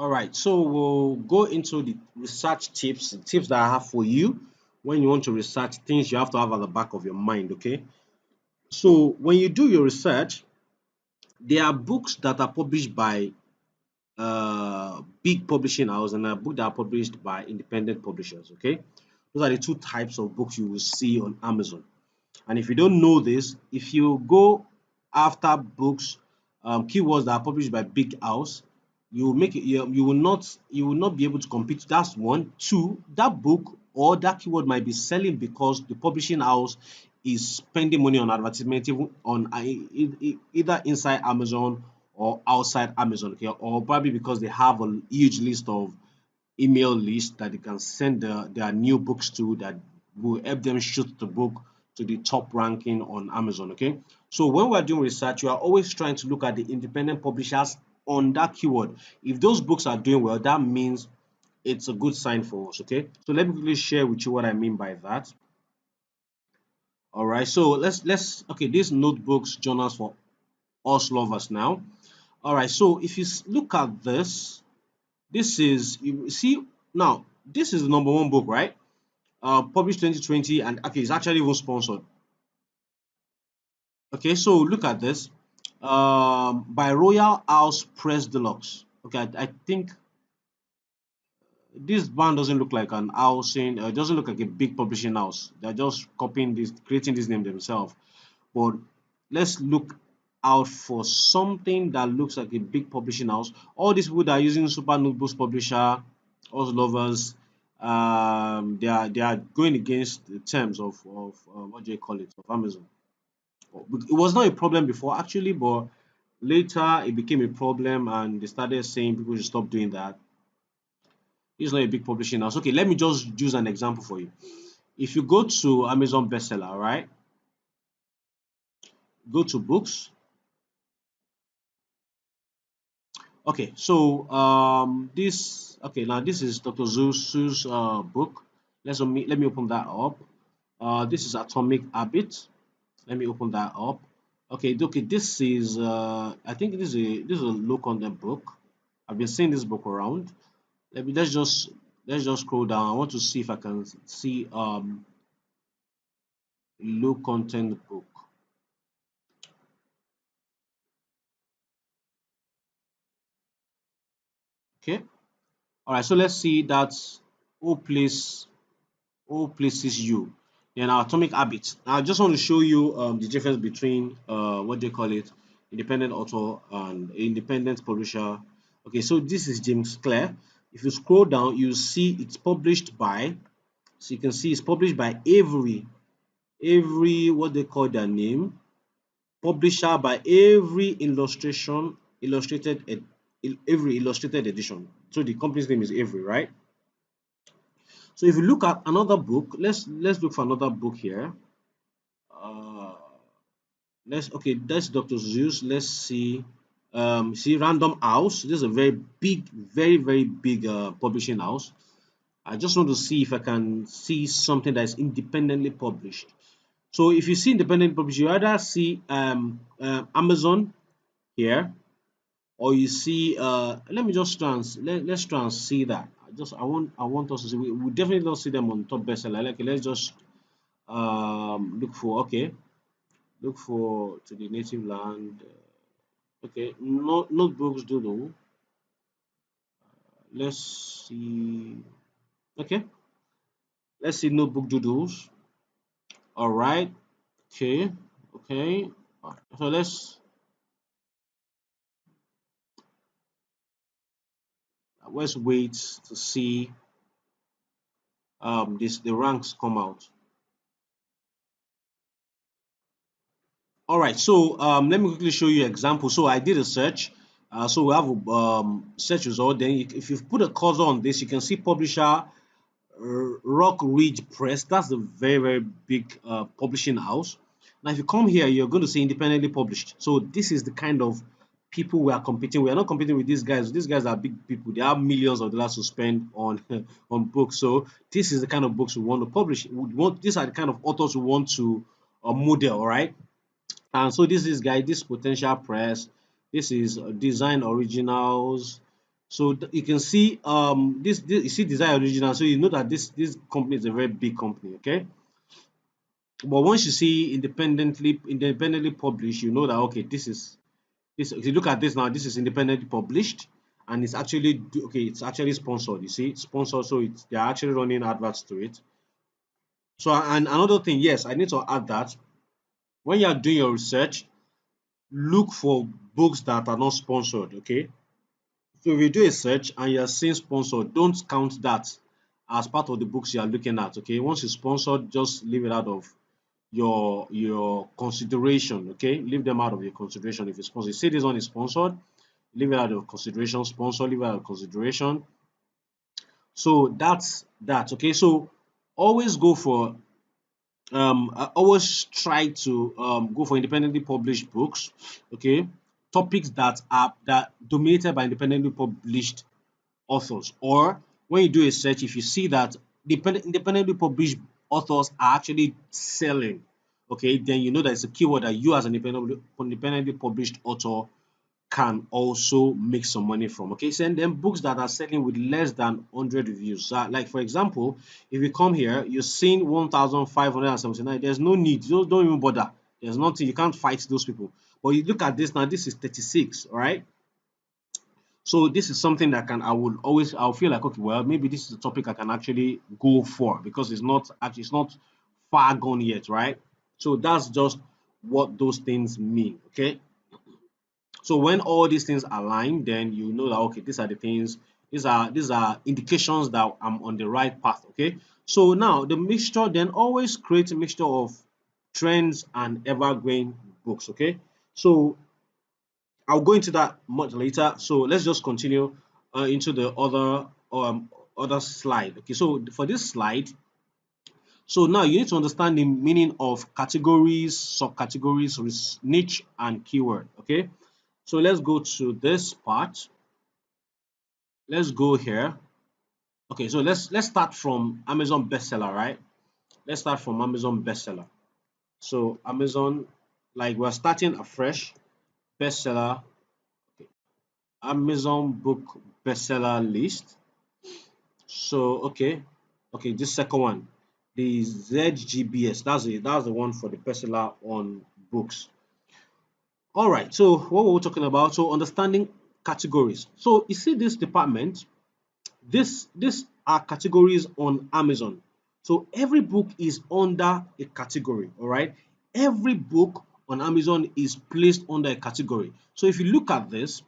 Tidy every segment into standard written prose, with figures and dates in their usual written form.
All right, so we'll go into the research tips, the tips that I have for you when you want to research things you have to have at the back of your mind, okay? So when you do your research, there are books that are published by big publishing house and a book that are published by independent publishers, okay? Those are the two types of books you will see on Amazon. And if you don't know this, if you go after books, keywords that are published by big house, you will make it, you will not be able to compete. That's one. Two, that book or that keyword might be selling because the publishing house is spending money on advertisement even on either inside Amazon or outside Amazon, okay, or probably because they have a huge list of email list that they can send their new books to that will help them shoot the book to the top ranking on Amazon. Okay, so when we're doing research, you are always trying to look at the independent publishers on that keyword. If those books are doing well, that means it's a good sign for us. Okay, so let me quickly share with you what I mean by that. All right, so let's okay, these notebooks journals for us lovers now. All right, so if you look at this, this is you see now this is the number one book, right? Published 2020, and okay, it's actually even sponsored. Okay, so look at this. By Royal House Press Deluxe. Okay, I think this band doesn't look like an housing, it doesn't look like a big publishing house. They're just copying this, creating this name themselves. But let's look out for something that looks like a big publishing house. All these people that are using Super Notebooks Publisher, us lovers, they are going against the terms of what do you call it, of Amazon. It was not a problem before actually, but later it became a problem, and they started saying people should stop doing that. It's not a big publishing house. Okay, let me just use an example for you. If you go to Amazon bestseller, right? Go to books. Okay, so this okay now this is Dr. Seuss's book. Let me open that up. This is Atomic Habits. Let me open that up. Okay, this is I think this is a low content book. I've been seeing this book around. Let's just scroll down. I want to see if I can see low content book. Okay. All right. So let's see that's all place all places you. Then our atomic habits. Now, I just want to show you the difference between what they call it, independent author and independent publisher. Okay, so this is James Clear. If you scroll down, you see it's published by. So you can see it's published by every what they call their name, publisher by every every illustrated edition. So the company's name is Avery, right? So if you look at another book, let's look for another book here. Uh, let's okay, that's Dr. Zeus. Let's see. See Random House. This is a very big, very big publishing house. I just want to see if I can see something that is independently published. So if you see independent published, you either see Amazon here, or you see let me just let's try and see that. I want us to see we definitely don't see them on top bestseller. Like let's just look for okay, look for to the native land. Okay, no notebooks doodle. Let's see. Okay, let's see notebook doodles. All right. Okay. Okay. So let's wait to see this the ranks come out. All right, so let me quickly show you an example. So I did a search. So we have a search result. Then if you put a cursor on this, you can see publisher Rock Ridge Press. That's a very big publishing house. Now, if you come here, you're going to see independently published. So this is the kind of people we are competing. We are not competing with these guys. These guys are big people. They have millions of dollars to spend on on books. So this is the kind of books we want to publish. These are the kind of authors we want to model. All right. And so this is guy, this potential press, this is design originals. So you can see this you see Desire Original, so you know that this company is a very big company, okay? But once you see independently published, you know that okay, this is this. If you look at this now, this is independently published, and it's actually okay. It's actually sponsored. You see, sponsored, so it's they're actually running adverts to it. So and another thing, yes, I need to add that when you are doing your research, look for books that are not sponsored. Okay, so if you do a search and you're seeing sponsored, don't count that as part of the books you are looking at. Okay, once it's sponsored, just leave it out of your consideration. Okay, leave them out of your consideration. If it's sponsored, you see this one is sponsored, leave it out of consideration. Sponsor, leave it out of consideration. So that's that. Okay, so always go for I always try to go for independently published books. Okay, topics that are that dominated by independently published authors. Or when you do a search, if you see that independently published authors are actually selling, okay, then you know that it's a keyword that you as an independently published author can also make some money from. Okay, so and then books that are selling with less than 100 reviews. So, like for example, if you come here, you're seeing 1,579. There's no need. Don't even bother. There's nothing. You can't fight those people. But you look at this now. This is 36. All right. So this is something that can I'll feel like okay, well, maybe this is a topic I can actually go for because it's not far gone yet, right? So that's just what those things mean. Okay. So when all these things align, then you know that okay, these are the things, these are indications that I'm on the right path. Okay. So now the mixture, then always create a mixture of trends and evergreen books. Okay. So I'll go into that much later. So let's just continue into the other slide. Okay, so for this slide, so now you need to understand the meaning of categories, subcategories, niche, and keyword. Okay, so let's go to this part. Let's go here. Okay, so let's start from Amazon bestseller, right? Let's start from Amazon bestseller. So Amazon, like we're starting afresh, bestseller, Amazon book bestseller list. So okay, this second one, the ZGBS, that's the one for the bestseller on books. All right, so what were we talking about? So understanding categories. So you see this department, this are categories on Amazon. So every book is under a category, all right? Every book on Amazon is placed under a category. So if you look at this,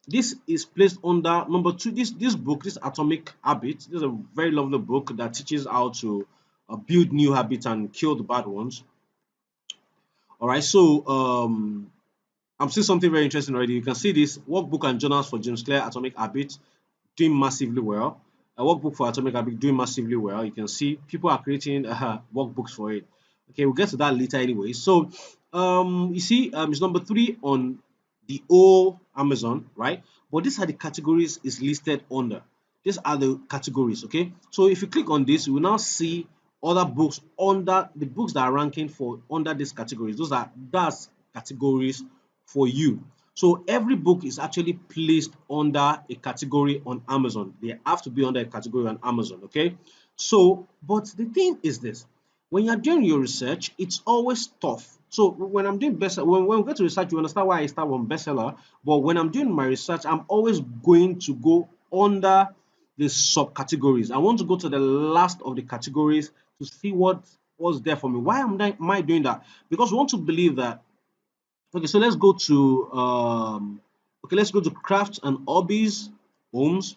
this is placed under number two. This book, this Atomic Habits, this is a very lovely book that teaches how to build new habits and kill the bad ones. All right, so I'm seeing something very interesting already. You can see this workbook and journals for James Clear Atomic Habits doing massively well. A workbook for Atomic Habit doing massively well. You can see people are creating workbooks for it. Okay, we'll get to that later anyway. So you see it's number 3 on the whole Amazon, right? But these are the categories is listed under. These are the categories, okay? So if you click on this, you will now see other books under the books that are ranking for under these categories. That's categories for you. So every book is actually placed under a category on Amazon. They have to be under a category on Amazon, okay? So, but the thing is this, when you're doing your research, it's always tough. So when I'm doing bestseller, when we get to research, you understand why I start on bestseller. But when I'm doing my research, I'm always going to go under the subcategories. I want to go to the last of the categories to see what's there for me. Why am I doing that? Because we want to believe that. Okay, so let's go to crafts and hobbies, homes.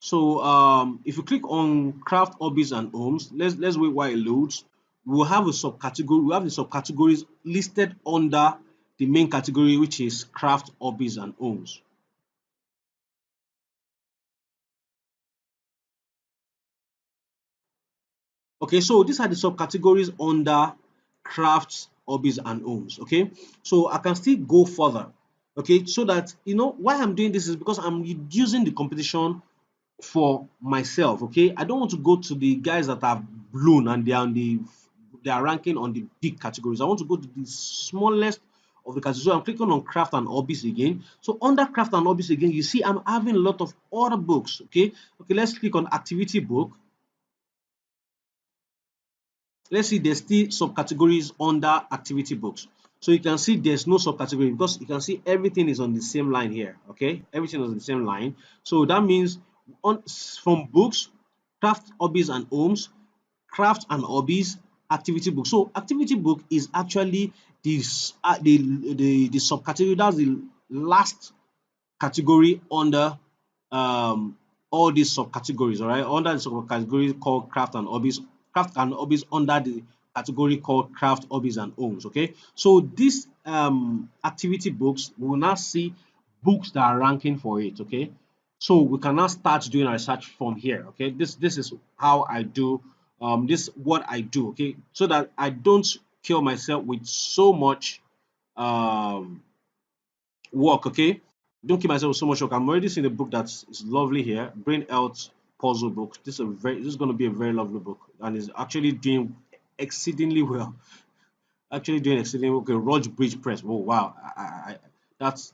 So if you click on craft hobbies and homes, let's wait while it loads. We'll have a subcategory. We have the subcategories listed under the main category, which is craft hobbies and homes. Okay, so these are the subcategories under crafts, hobbies, and homes. Okay, so I can still go further. Okay, so that you know why I'm doing this is because I'm reducing the competition for myself. Okay, I don't want to go to the guys that have blown and they are ranking on the big categories. I want to go to the smallest of the category. So I'm clicking on craft and hobbies again. So under craft and hobbies again, you see I'm having a lot of other books. Okay, let's click on activity book. Let's see, there's still subcategories under activity books. So you can see there's no subcategory because you can see everything is on the same line here. Okay, everything is on the same line. So that means on from books, craft, hobbies, and homes, craft and hobbies, activity book. So activity book is actually this the subcategory. That's the last category under um, all these subcategories, all right, under the subcategory called craft and hobbies under the category called craft, hobbies, and homes. Okay, so these activity books, we will now see books that are ranking for it. Okay, so we can now start doing our research from here. Okay, this is how I do this what I do. Okay, so that I don't kill myself with so much um work. Okay, don't keep myself with so much work. I'm already seeing a book that is lovely here, brain health puzzle book. This is going to be a very lovely book, and is actually doing exceedingly well. Actually doing exceedingly well. Okay, Roge Bridge Press. Oh wow, that's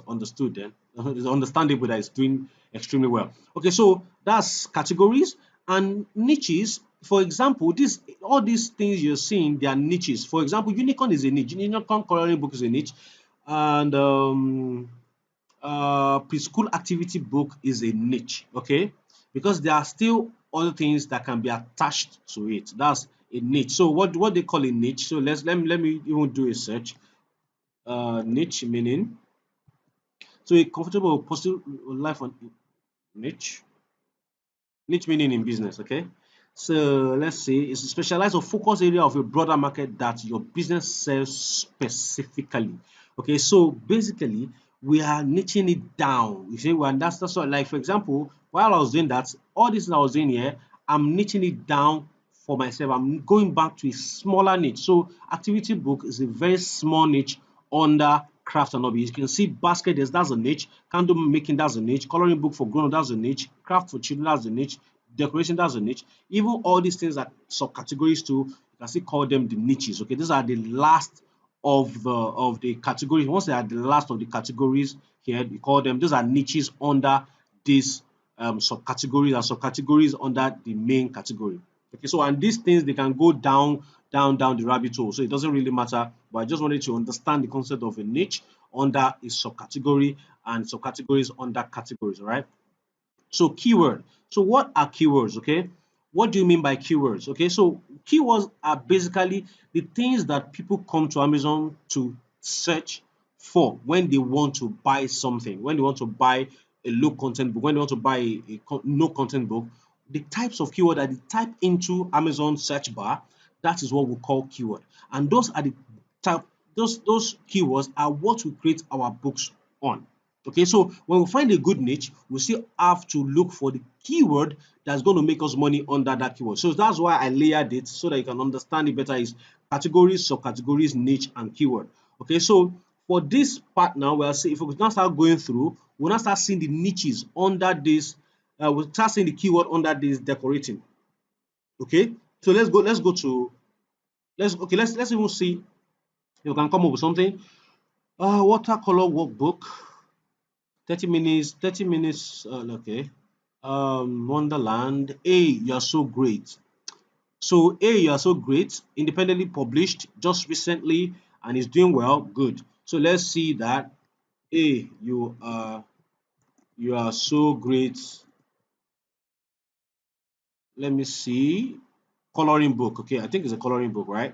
understood then. It's understandable that it's doing extremely well. Okay, so that's categories and niches. For example, this all these things you're seeing, they are niches. For example, unicorn is a niche. Unicorn coloring book is a niche, and preschool activity book is a niche. Okay, because there are still other things that can be attached to it. That's a niche. So what they call a niche? So let me even do a search. Niche meaning, so a comfortable positive life on niche. Niche meaning in business. Okay, so let's say it's a specialized or focus area of a broader market that your business sells specifically. Okay, so basically we are niching it down. You see, well, that's what, like, for example, while I was doing that, all this I was doing here, I'm niching it down for myself. I'm going back to a smaller niche. So activity book is a very small niche under craft and hobby. You can see basket, that's a niche. Candle making, that's a niche. Coloring book for grown, that's a niche. Craft for children, that's a niche. Decoration, that's a niche. Even all these things are subcategories too. You can still call them the niches. Okay, these are the last of the categories. Once they are the last of the categories here, we call them, these are niches under these subcategories, and subcategories under the main category. Okay, so and these things, they can go down the rabbit hole. So it doesn't really matter. But I just wanted to understand the concept of a niche under a subcategory and subcategories under categories. All right. So keyword. So what are keywords? Okay. What do you mean by keywords? Okay. So keywords are basically the things that people come to Amazon to search for when they want to buy something, when they want to buy a low content book, when they want to buy a no content book. The types of keyword that they type into Amazon search bar, that is what we call keyword. And those are the type, those keywords are what we create our books on. Okay, so when we find a good niche, we still have to look for the keyword that's going to make us money under that keyword. So that's why I layered it so that you can understand it better. Is categories, subcategories, niche, and keyword. Okay, so for this part now, we'll see if we now start going through, we'll now start seeing the niches under this. We'll start seeing the keyword under this decorating. Okay, so let's go to let's even see if you can come up with something. Watercolor workbook. 30 minutes, 30 minutes. Okay. Wonderland. A, you're so great. So A, you're so great. Independently published just recently and is doing well. Good. So let's see that. A, you are so great. Let me see. Coloring book. Okay, I think it's a coloring book, right?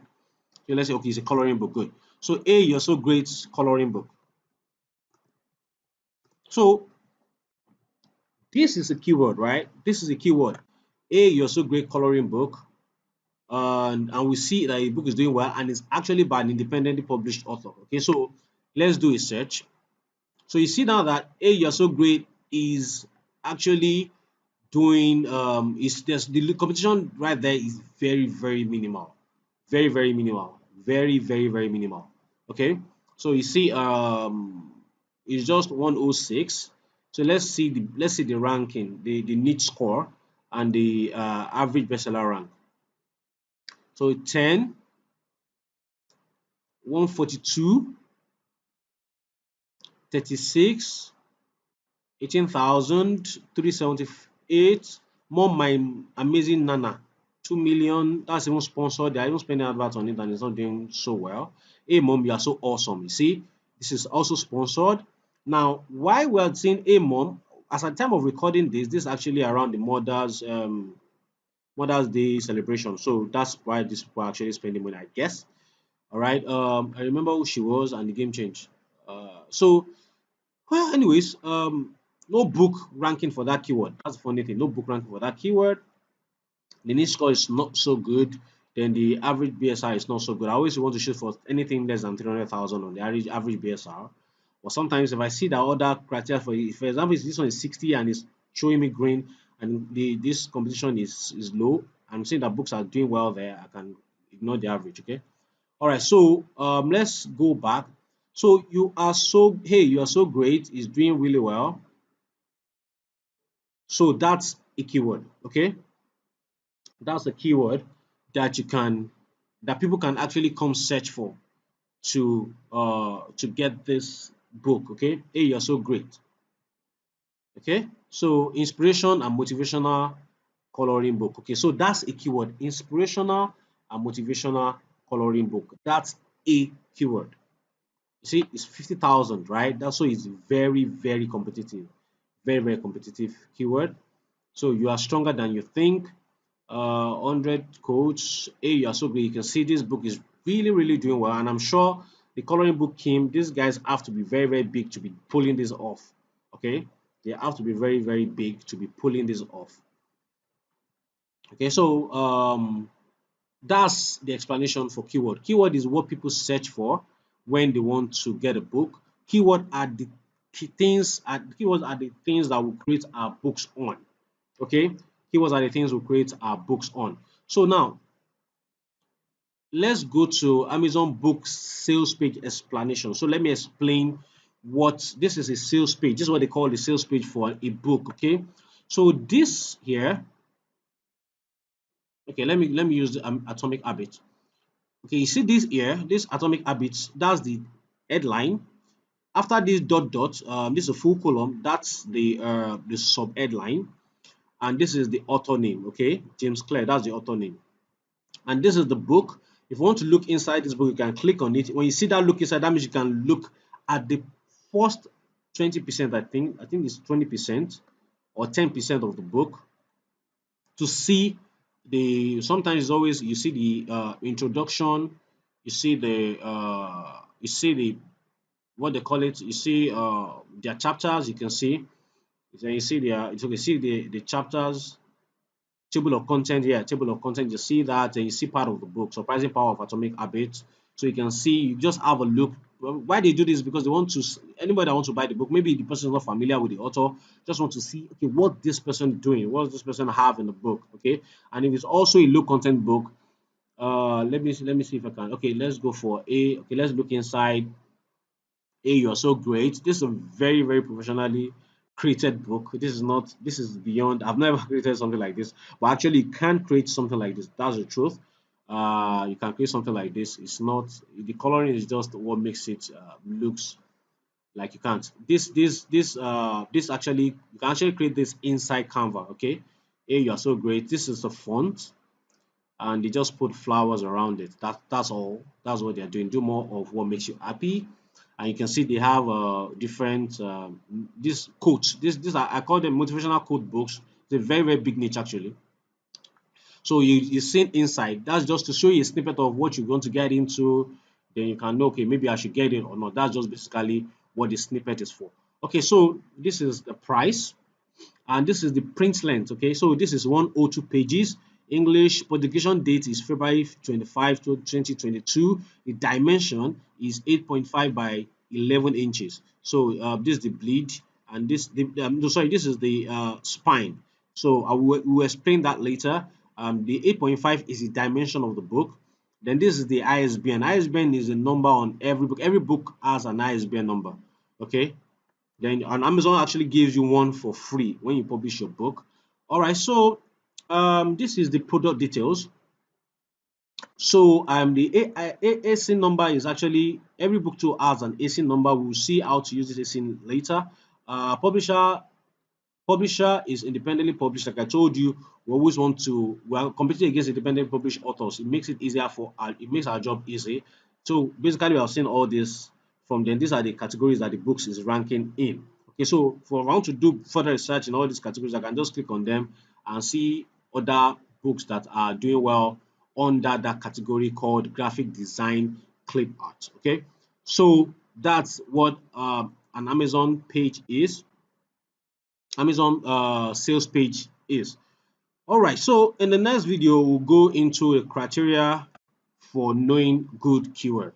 Okay, let's say okay, it's a coloring book. Good. So A, you're so great. Coloring book. So this is a keyword, right? This is a keyword. A, you're so great. Coloring book. And we see that the book is doing well and it's actually by an independently published author. Okay, so let's do a search. So you see now that Hey You're So Great is actually doing is there's the competition right there is very minimal, very minimal, very minimal. Okay, so you see it's just 106. So let's see the ranking, the niche score, and the average bestseller rank. So 10, 142, 36, 18,378. More My Amazing Nana, 2 million. That's even sponsored. They are even spending adverts on it and it's not doing so well. Hey Mom, you are so awesome. You see, this is also sponsored. Now, why we're seeing Hey Mom, as at time of recording this is actually around the Mother's Day celebration. So that's why these people are actually spending money, I guess. All right. I remember who she was and the game changed. Well, anyways, no book ranking for that keyword. That's the funny thing. No book ranking for that keyword. The niche score is not so good. Then the average BSR is not so good. I always want to shoot for anything less than 300,000 on the average BSR. But sometimes if I see that other criteria for example, if this one is 60 and it's showing me green and this competition is low, I'm saying that books are doing well there. I can ignore the average. Okay. All right. So let's go back. So you are so great. Is doing really well. So that's a keyword. Okay. That's a keyword that you can that people can actually come search for to get this book. Okay. Hey, you're so great. Okay. So inspiration and motivational coloring book. Okay. So that's a keyword. Inspirational and motivational coloring book. That's a keyword. You see, it's 50,000, right? That's so it's very, very competitive. Very, very competitive keyword. So you are stronger than you think. 100 codes. Hey, you are so great. You can see this book is really, really doing well. And I'm sure the coloring book team, these guys have to be very, very big to be pulling this off. Okay. They have to be very, very big to be pulling this off. Okay. So that's the explanation for keyword. Keyword is what people search for when they want to get a book. Keywords are the things that will create our books on. Okay, keywords are the things we create our books on. So now let's go to Amazon Books sales page explanation. So let me explain what this is. A sales page. This is what they call the sales page for a book. Okay, so this here. Okay, let me use the Atomic Habit. Okay, you see this here, this Atomic Habits. That's the headline. After this dot dot, this is a full column. That's the sub headline, and this is the author name. Okay, James Clear. That's the author name. And this is the book. If you want to look inside this book, you can click on it. When you see that look inside, that means you can look at the first 20%. I think it's 20% or 10% of the book to see the. Sometimes it's always you see the introduction, you see the what they call it. You see their chapters. You can see. Then you see their. You can see the chapters table of content here, table of content, you see that and you see part of the book, Surprising Power of Atomic Habits. So you can see, you just have a look. Why they do this? Because they want to, anybody that wants to buy the book, maybe the person is not familiar with the author, just want to see, okay, what this person is doing, what does this person have in the book, okay? And if it's also a low content book, let me see if I can. Okay, let's go for a. Okay, let's look inside. Hey, you are so great. This is a very, very professionally created book. This is not, this is beyond, I've never created something like this, but actually you can create something like this. That's the truth. You can create something like this. It's not, the coloring is just what makes it looks like you can't. This actually, you can actually create this inside Canva. Okay. Hey, you are so great. This is the font and they just put flowers around it. That's all. That's what they're doing. Do more of what makes you happy. And you can see they have different these quotes. These are, I call them motivational quote books. It's a very, very big niche actually. So you see inside. That's just to show you a snippet of what you're going to get into. Then you can know, okay, maybe I should get it or not. That's just basically what the snippet is for. Okay, so this is the price and this is the print length. Okay, so this is 102 pages. English publication date is February 25 to 2022. The dimension is 8.5 by 11 inches. So this is the bleed and no, sorry, this is the spine. So we will explain that later. The 8.5 is the dimension of the book. Then this is the ISBN. ISBN is a number on every book. Every book has an ISBN number. Okay, then on Amazon actually gives you one for free when you publish your book. All right, so this is the product details. So the ASIN number is actually every book too has an ASIN number. We'll see how to use this ASIN later. Publisher is independently published. Like I told you, we always want to we are competing against independent published authors. It makes it easier for it makes our job easy. So basically, we have seen all this from then. These are the categories that the books is ranking in. Okay, so for I want to do further research in all these categories, I can just click on them and see other books that are doing well under that category called graphic design clip art. Okay, so that's what an Amazon page is. Amazon sales page is. All right, so in the next video, we'll go into the criteria for knowing good keyword.